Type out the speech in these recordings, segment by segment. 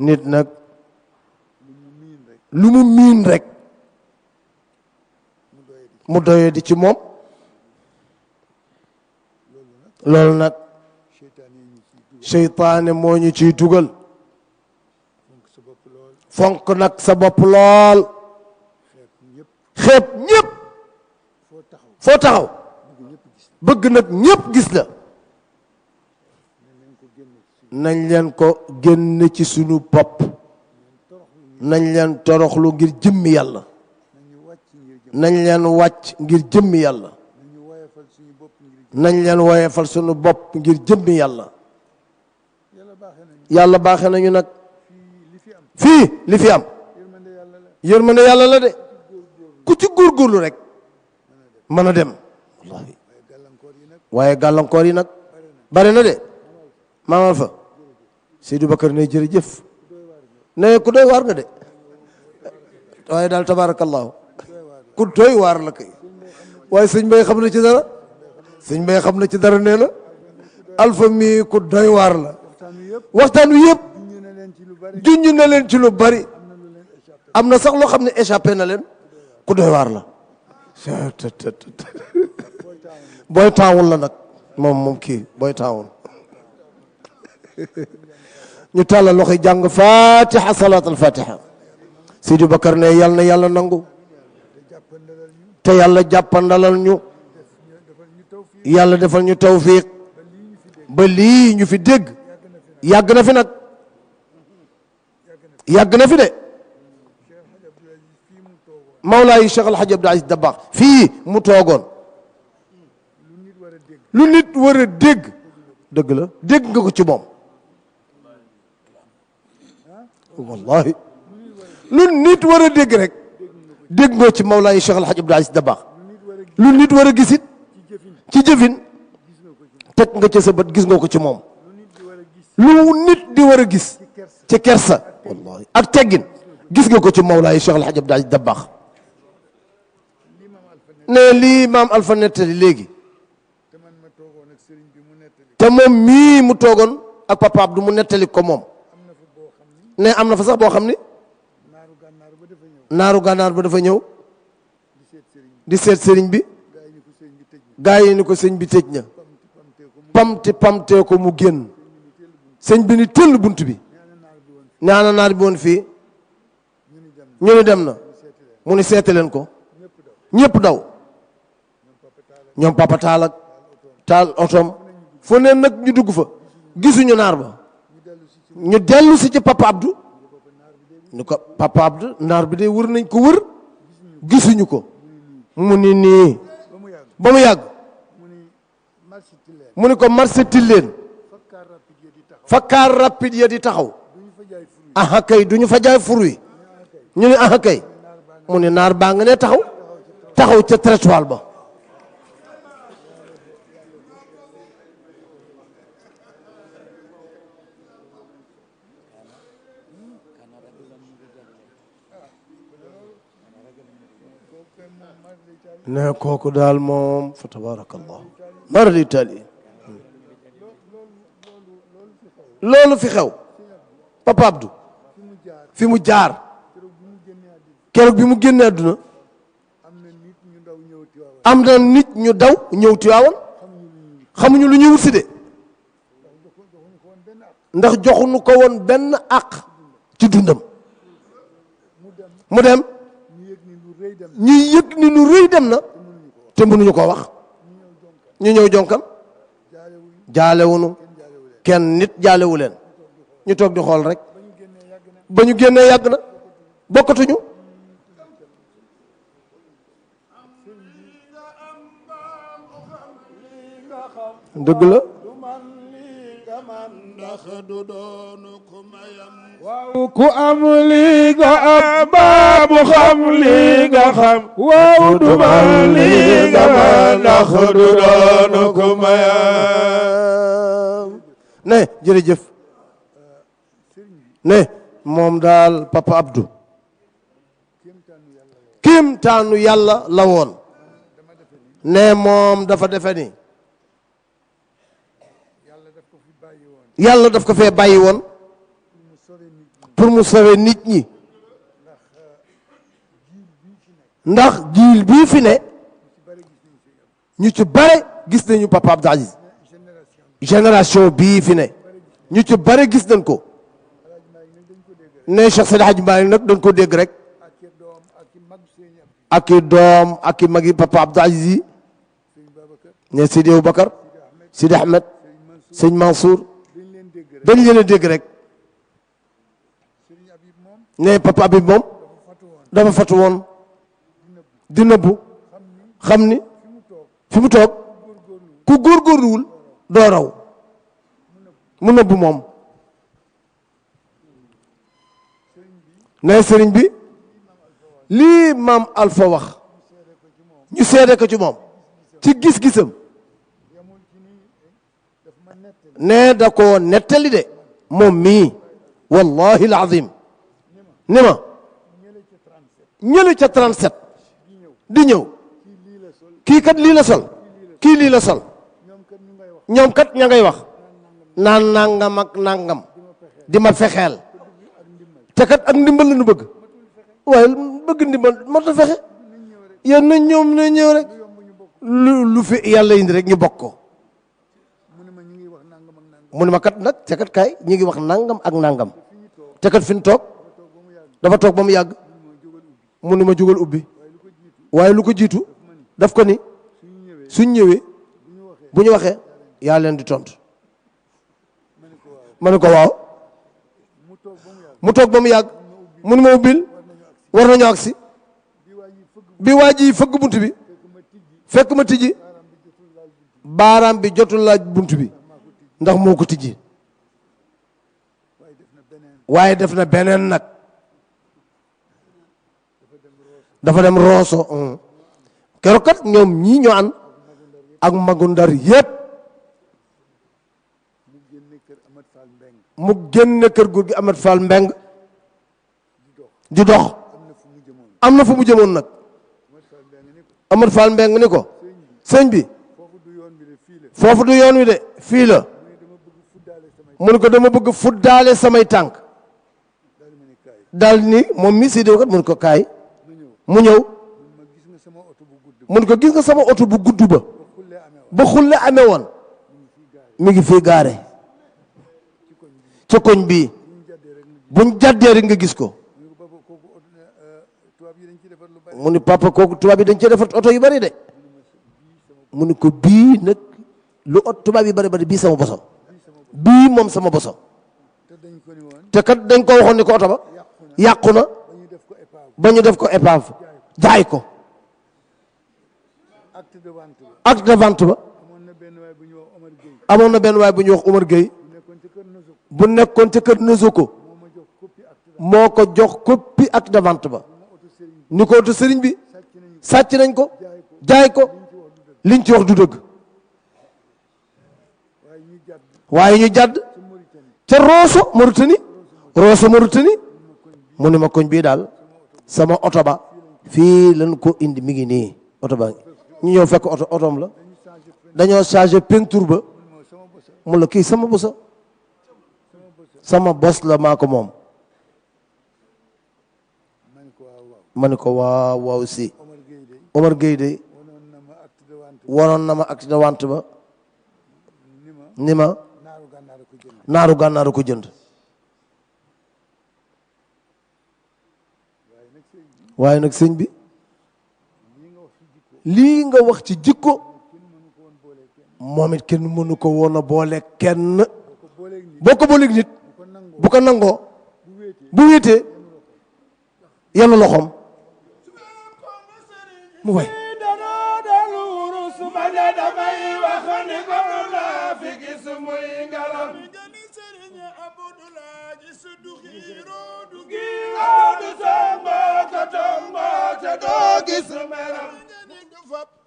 nit nag lu mu miin rek mu doye di ci moom loolu nag seytaane moo ñu ciy dugal fonk nag sa bopp lool xeeb ñépp foo taxaw bëgg nag ñépp gis la nañ leen ko génn ci sunu bopp nañ leen toroxlu ngir jëmmi yàlla nañ leen wàcc ngir jëmmi yàlla nañ leen woyefal sunu bopp ngir jëmmi yàlla yàlla baaxe nañu nag fii li fi am yërmande yàlla la de ku ci góorgóorlu rek mën a dem wallahi waaye gàllankoor yi nag bare na de maamal fa Seydou Bakar ne jërëjëf ne ku doy waar nga de waaye daal tabarakallahu ku doy waar la kay waaye sëñ Mbaye xam na ci dara sëñ Mbaye xam na ci dara nee na alpha mi ku doy waar la waxtaan wi yëpp junj na leen ci lu bari am na sax loo xam ne échappé na leen ku doy waar la booy taawul la nag moom kii booy taawul ñu tàllal loxo jàng fatiha salaat al fatiha Sidi Bakar ne yàlla na yàlla nangu te yàlla jàppandalal ñu yàlla defal ñu tawfiq ba lii ñu fi dégg yàgg na fi nag yàgg na fi de Mawlaay Cheikh El Hadj Abdou Aziz Dabakh fii mu toogoon lu nit war a dégg dëgg la dégg nga ko ci moom wallahi lu nit war a dégg rek dégg nga ci Mawlaay Cheikh El Hadj Abdou Aziz Dabakh lu nit war a gisit ci jëfin teg nga ci sa bët gis nga ko ci moom lu nit di war a gis ci kersa wallahi ak teggin gis nga ko ci Mawlaay Cheikh El Hadj Abdou Aziz Dabakh ne lii maam Alpha nettali léegi te moom mii mu toogoon ak papa Abdou mu nettali ko moom ne am na fa sax boo xam ni naaru gànnaar ba dafa ñëw di seet sëriñ bi gaa yi ni ko sëñ bi tëj na pamte ko mu génn sëñ bi ni tëll bunt bi ñaana naar bi woon fii ñu ni dem na mu ni seete leen ko ñëpp daw ñoom papa taal otom fu ne nag ñu dugg fa gisuñu naar ba ñu dellu si ci papa Abdou ni ko papa Abdou naar bi de wër nañ ko wër gisuñu ko mu ni nii ba mu yàgg mu ni ko marché tilleen fa car rapide ya di taxaw aha kay duñu fa jaay fur wi ñu ni aha kay mu ni naar baa nga ne taxaw ca trottoir ba ne kooku daal moom fa tabarakallah mar di tali loolu fi xew papa Abdou fi mu jaar keroog bi mu génne àdduna am na nit ñu daw ñëw Tiwaawan xamuñu lu ñuy wut si de ndax joxuñu ko woon benn àq ci dundam mu dem ñu yëg ni lu rëy dem na te mënuñu ko wax ñu ñëw jonkam jaalewuñu kenn nit jaalewu leen ñu toog di xool rek ba ñu génnee yàgg na bokkatuñu dëgg la waaw ku am li nga am baabu xam li nga xam waaw du man li nga man ndax du doonu ku mayam ne jërëjëf ne moom daal papa Abdou kéemtaanu yàlla la woon ne moom dafa defe ni yàlla daf ko fee bàyyi woon pour mu sauver nit ñi ndax jiil bii fi ne ñu ci bare gis nañu papa Abdou Aziz génération bii fi ne ñu ci bare gis nañ ko ne Cheikh Seydi Hadji Malick nag dañ ko dégg rek ak i doom ak i magi papa Abdou Aziz yi ne Sidi Aboubacar Sidi Ahmed sëñ Mansour dañ leen a dégg rek ne papa Habib moom dafa fatu woon di nëbbu xam ni fi mu toog ku góorgóorluwul doo raw mu nëbbu moom ne sëriñ bi lii maam Alpha wax ñu seede ko ci moom ci gis-gisam ne da ko nettali de moom mii wallahi alazim ni ma ñële ca 37 di ñëw kii kat lii la sol kii lii la sol ñoom kat ña ngay wax naan nangam ak nangam di ma fexeel te kat ak ndimbal la ñu bëgg waaye bëgg ndimbal moo tax fexe yéen nañ ñoom na ñëw rek lu fi yàlla indi rek ñu bokk ko mu ne ma kat nag te kat kaay ñu ngi wax nangam ak nangam te kat fi ñu toog dafa toog ba mu yàgg mu ne ma jógal ubbi waaye lu ko jiitu daf ko ni suñ ñëwee bu ñu waxee yaa leen di tontu ma ne ko waaw mu toog ba mu yàgg mu ne ma ubbil war nañu agsi bi waa ji fëgg bunt bi fekk ma tijji baaraam bi jotul laaj bunt bi ndax moo ko tijji waaye def na beneen nag dafa dem rooso keroog kat ñoom ñii ñoo ànd ak magu Ndar yépp mu génne kër góor gi Amat Fall Mbeng di dox am na fu mu jëmoon nag Amat Fall Mbeng ni ko sëñ bi foofu du yoon wi de fii la mu ne ko dama bëgg fuddaale samay tànk daal ni moom mi si déw kat mu ne ko kaay mu ñëw mu ne ko gis nga sama oto bu gudd ba xulle amee woon mi ngi fii gaare ca koñ bii buñ jàddee rek nga gis ko mu ni papa kooku tubaab yi dañ cee defar oto yu bari de mu ni ko bii nag lu ot tubaab yi bari bari bii sama bosom bii moom sama bosom te kat dañ ko waxoon ni ko oto ba yàqu na ba ñu def ko épave jaay ko acte de vente ba amoon na benn waay bu ñuy wax Omar Gueye bu nekkoon ca kër Nozoko moo ko jox copie acte de vente ba ni ko oto sëriñ bi sàcc nañ ko jaay ko liñ ci wax du dëgg waaye ñu jàdd ca Rosso Mauritanie mu ne ma koñ bii daal sama oto ba fii lañ ko indi mi ngi nii oto ba ñu ñëw fekk otoom la dañoo changé peinture ba mu la kii sama bosa sama bos la maa ko moom ma ne ko waaw waaw si Omar Gueye de waroon na ma acte de vente ba ni ma naaru gànnaaru ko jënd waaye nag sëñ bi lii nga wax ci jikko moom it kenn mënu ko woon a boole kenn boo ko booleeg nit bu ko nangoo bu wéetee yàlla loxoom mu way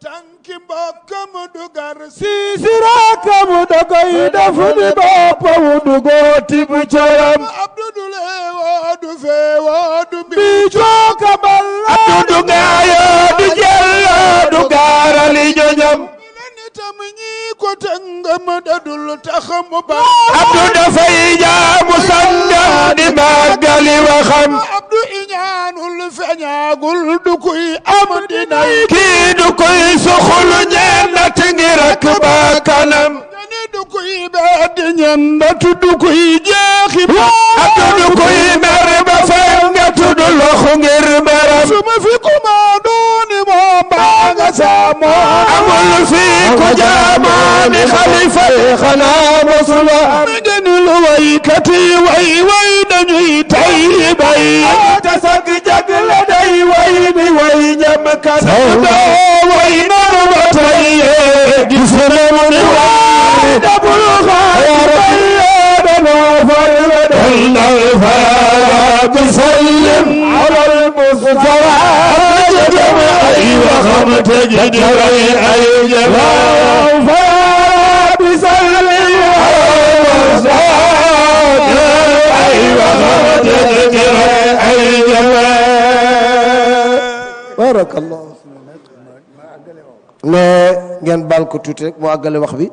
tanki mbokkam dugar siisirakam dogoy dafu di boppam dugoti bu coram Abdou le woodu fee woodu bi cooka balla Abdou du ngaayo du jello du gaarali joñam nitam ñi ko tëngam dadul taxam ba Abdou dafay jaamu sanga di màggal li waxam Abdou iñaanul feñaagul du kuy am dinay kii du kuy suxul ñeenat ngir ak bakkanam du kuy bedd ñendat du kuy jeexi Abdou du kuy mer ba fay nga tudd loxo ngir meram suma fi kuma dooni moom baa nga saamoo amul fi ku jaamoo ni Khalifa xanaa mosula am ngeen lu waykat yi way dañuy tay bay te sag jag la day way ni way ñam kan doo way nanu ba tay gis na mu ni way dabul xaar bay danoo fay dana faa bisallim ala al-Mustafa jam ay waxam te jidray ay jama faa bisallim ala al-Mustafa ay waxam te jidray ay jama barakallah mais ngeen baal ko tuuti rek mu àggale wax bi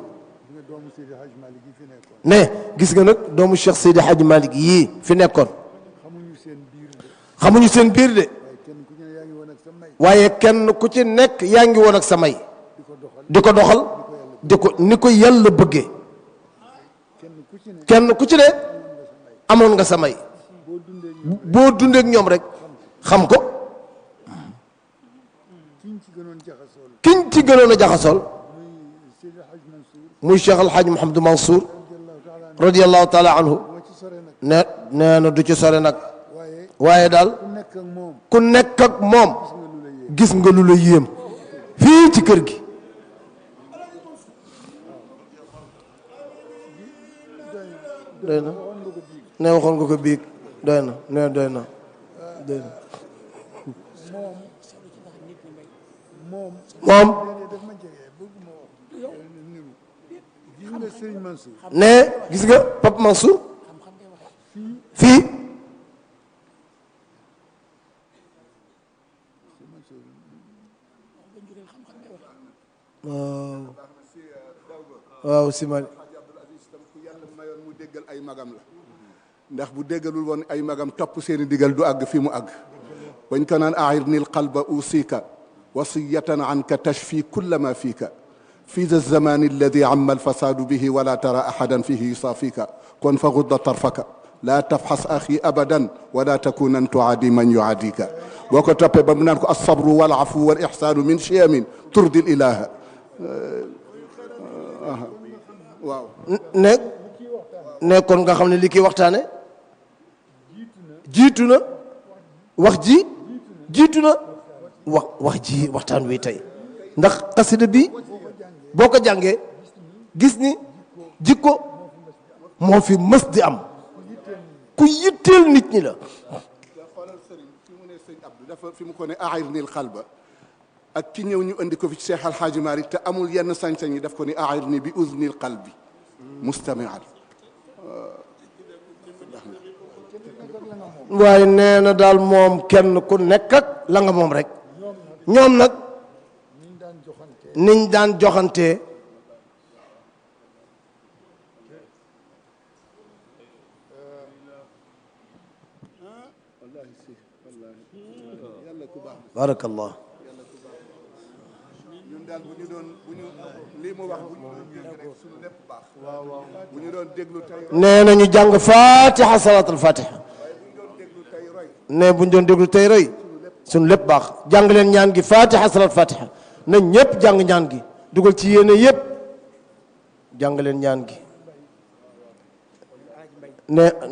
ne gis nga nag doomu Cheikh Seydi Hadji Malick yii fi nekkoon xamuñu seen biir de waaye kenn ku ci nekk yaa ngi woon ak sa may di ko doxal di ko ni ko yàlla bëggee kenn ku ci ne amoon nga sa may boo dundee ak ñoom rek xam ko kiñ ci gënoon a jaxasool muy Cheikh El Hadj Mouhamadou Mansour radiyallahu taala anhu nee na du ci sore nag waaye daal ku nekk ak moom gis nga lu la yéem fii ci kër gi doy na ne waxoon nga ko biig doy na ne doy na moom ne gis nga Pape Mansour fii waaw si Mali mu déggal ay magam la ndax bu déggalul woon ay magam topp seeni digal du àgg fi mu àgg bañ ko naan a'irnil qalba usika wasiyatan anka tashfi kulla ma fika في ذا الزمان الذي عم الفساد به ولا ترى أحدا فيه يصافيك كن فغض طرفك لا تفحص أخي أبدا ولا تكونن تعادي من يعاديك وكتب بمنانك الصبر والعفو والإحسان من شيم ترضي الإله واو nekkoon nga xam ne li kii waxtaane jiitu na wax ji jiitu na wax ji waxtaan wi tey ndax xasida bi boo ko jàngee gis ni jikko moo fi mës di am ku yitteel nit ñi la xoolal sëriñ fi mu ne sëñ Abdou dafa fi mu ko ne a'irnil qalba ak ki ñëw ñu andi ko fi Cheikh Al Hadji Malick te amul yenn sañ-sañ yi daf ko ni a'irni bi uznil qalbi mustami'an waaye nee na daal moom kenn ku nekk ak la nga moom rek ñoom nag niñ daan joxante barakallah ñun daal bu ñu doon lii mu wax bu ñu rek suñu lépp baax bu ñu doon déglu tey nee na ñu jàng fatiha salatul fatiha ne bu ñu doon déglu tey roy suñu lépp baax jàng leen ñaan gi fatiha salatul fatiha na ñëpp jàng ñaan gi dugal ci yéene yëpp jàng leen ñaan gi ne